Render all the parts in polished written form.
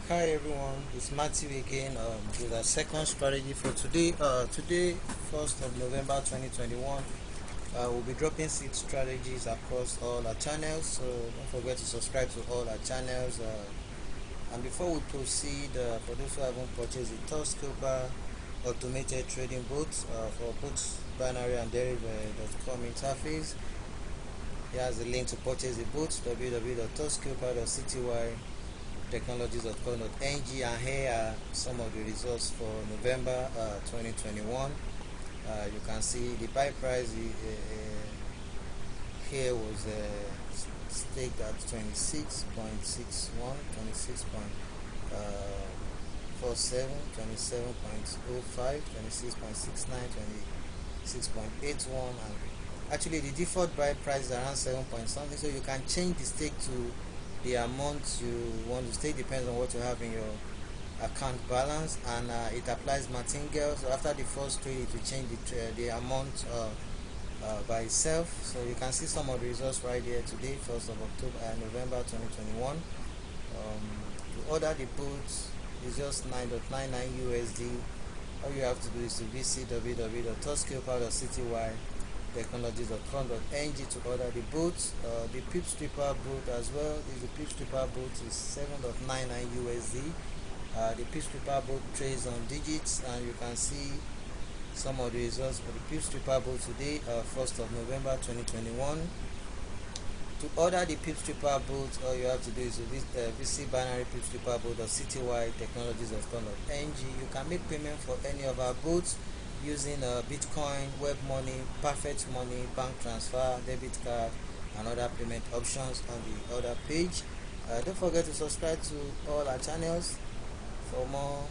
Hi everyone, it's Matthew again with our second strategy for today. Today, 1st of November 2021, we'll be dropping 6 strategies across all our channels, so don't forget to subscribe to all our channels. And before we proceed, for those who haven't purchased the TOUCHSCALPER automated trading bot for both binary and deriv.app interface, here's the link to purchase the bot: www.touchscalper.cty technologies.com.ng, and here are some of the results for November 2021. You can see the buy price here was staked at 26.61, 26.47, 27.05, 26.69, 26.81, and actually the default buy price is around 7 point something, so you can change the stake to the amount you want to stake. Depends on what you have in your account balance, and it applies Martingale. So after the first trade, it will change the amount by itself. So you can see some of the results right here today, 1st of November 2021. To order the boots is just 9.99 USD. All you have to do is to visit www.touchscalper.cty technologies.com.ng to order the boat. The PIPSREAPER boat as well. The PIPSREAPER boat is 7.99 USD. The PIPSREAPER boat trades on digits, and you can see some of the results for the PIPSREAPER boat today, 1st of November 2021. To order the PIPSREAPER boat, all you have to do is to visit binary PIPSREAPER.cty technologies.com.ng. You can make payment for any of our boats using Bitcoin, web money, perfect money, bank transfer, debit card, and other payment options on the other page. Don't forget to subscribe to all our channels for more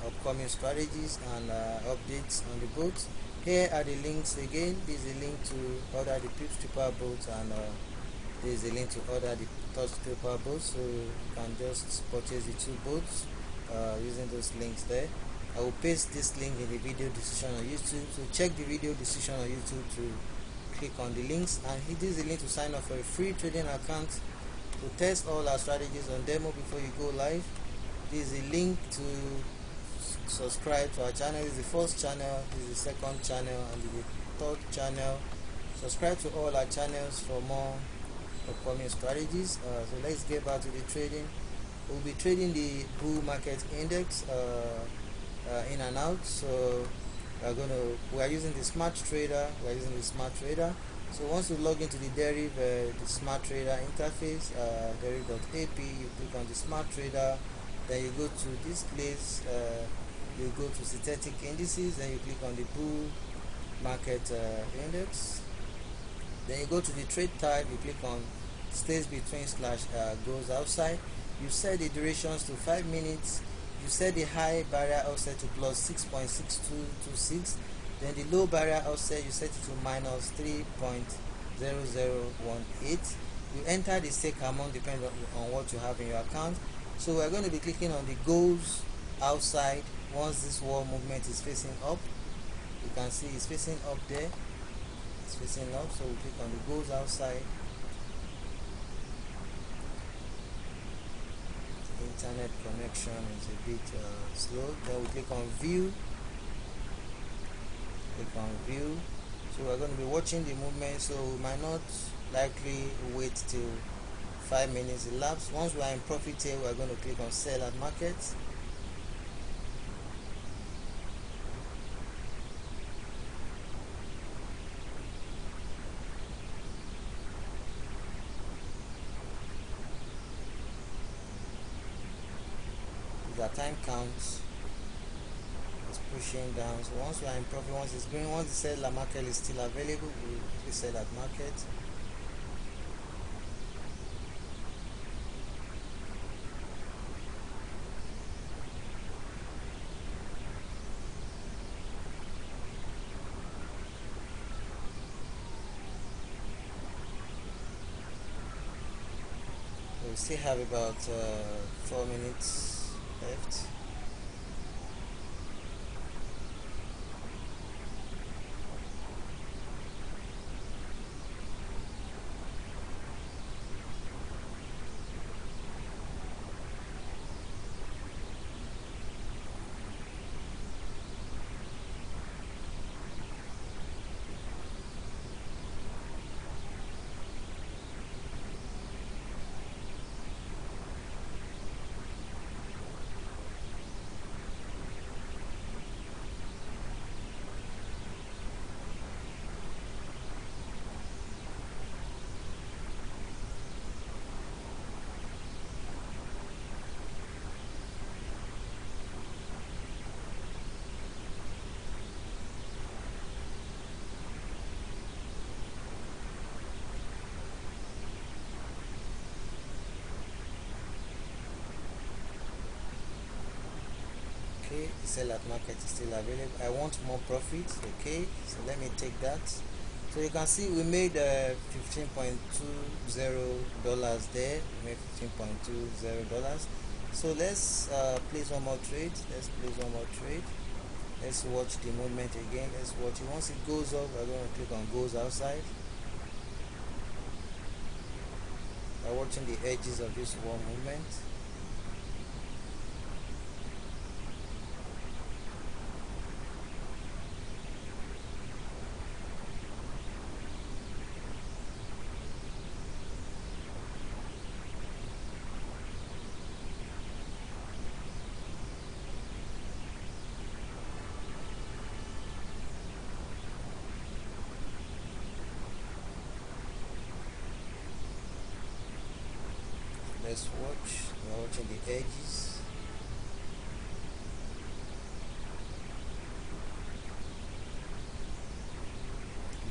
upcoming strategies and updates on the boat. Here are the links again. This is a link to order the PIPSREAPER boat, and there is a link to order the TOUCHSCALPER boat, so you can just purchase the two boats using those links there. I will paste this link in the video description on YouTube, so check the video description on YouTube to click on the links, and this is the link to sign up for a free trading account to test all our strategies on demo before you go live. This is a link to subscribe to our channel. This is the first channel, this is the second channel, and this is the third channel. Subscribe to all our channels for more upcoming strategies. So let's get back to the trading. We'll be trading the bull market index in and out. So we are using the smart trader. So once you log into the the smart trader interface, deriv.app, you click on the smart trader, then you go to this place, you go to synthetic indices, then you click on the bull market index, then you go to the trade type, you click on stays between / goes outside. You set the durations to 5 minutes. You set the high barrier offset to plus 6.6226, then the low barrier offset you set it to minus 3.0018. You enter the stake amount depending on what you have in your account. So we're going to be clicking on the goes outside. Once this wall movement is facing up, you can see it's facing up there, it's facing up, so we click on the goes outside. Internet connection is a bit slow. Then we click on view, so we're going to be watching the movement, so we might not likely wait till 5 minutes elapse. Once we are in profit here, we're going to click on sell at market. Our time counts, it's pushing down. So once we are in profit, once it's green, once the sell at market is still available, we sell at market. We still have about 4 minutes left. Okay, the sell at market is still available. I want more profit. Okay, so let me take that. So you can see we made $15.20 there. We made $15.20. So let's place one more trade. Let's place one more trade. Let's watch the movement again. Let's watch it. Once it goes up, we're going to click on goes outside. We're watching the edges of this one movement. Let's watch. We're watching the edges.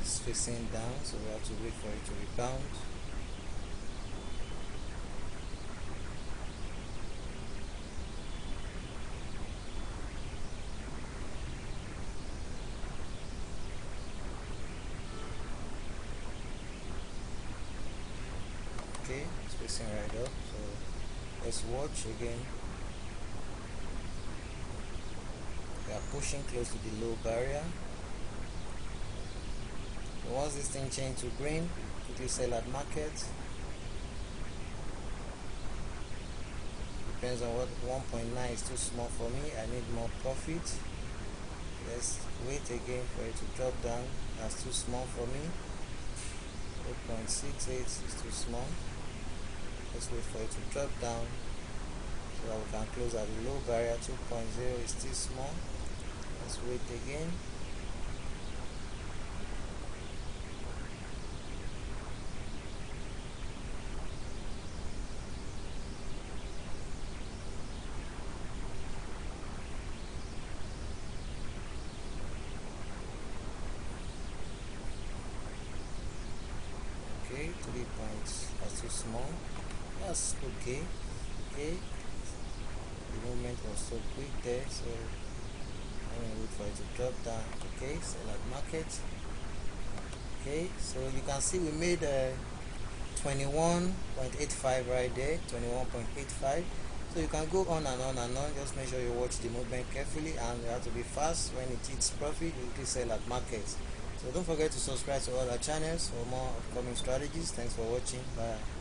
It's facing down, so we have to wait for it to rebound. Okay, it's facing right up, so let's watch again. We are pushing close to the low barrier. So once this thing changes to green, quickly sell at market. Depends on what 1.9 is too small for me. I need more profit. Let's wait again for it to drop down. That's too small for me. 0.68 is too small. Let's wait for it to drop down so that we can close at the low barrier. 2.0 is still small. Let's wait again. Okay, 3 points. That's too small. That's okay. Okay, the movement was so quick there, so I'm gonna wait for it to drop down. Okay, sell at market. Okay, so you can see we made 21.85 right there. 21.85. So you can go on and on and on. Just make sure you watch the movement carefully, and you have to be fast. When it hits profit, you can sell at market. So don't forget to subscribe to all our channels for more upcoming strategies. Thanks for watching. Bye.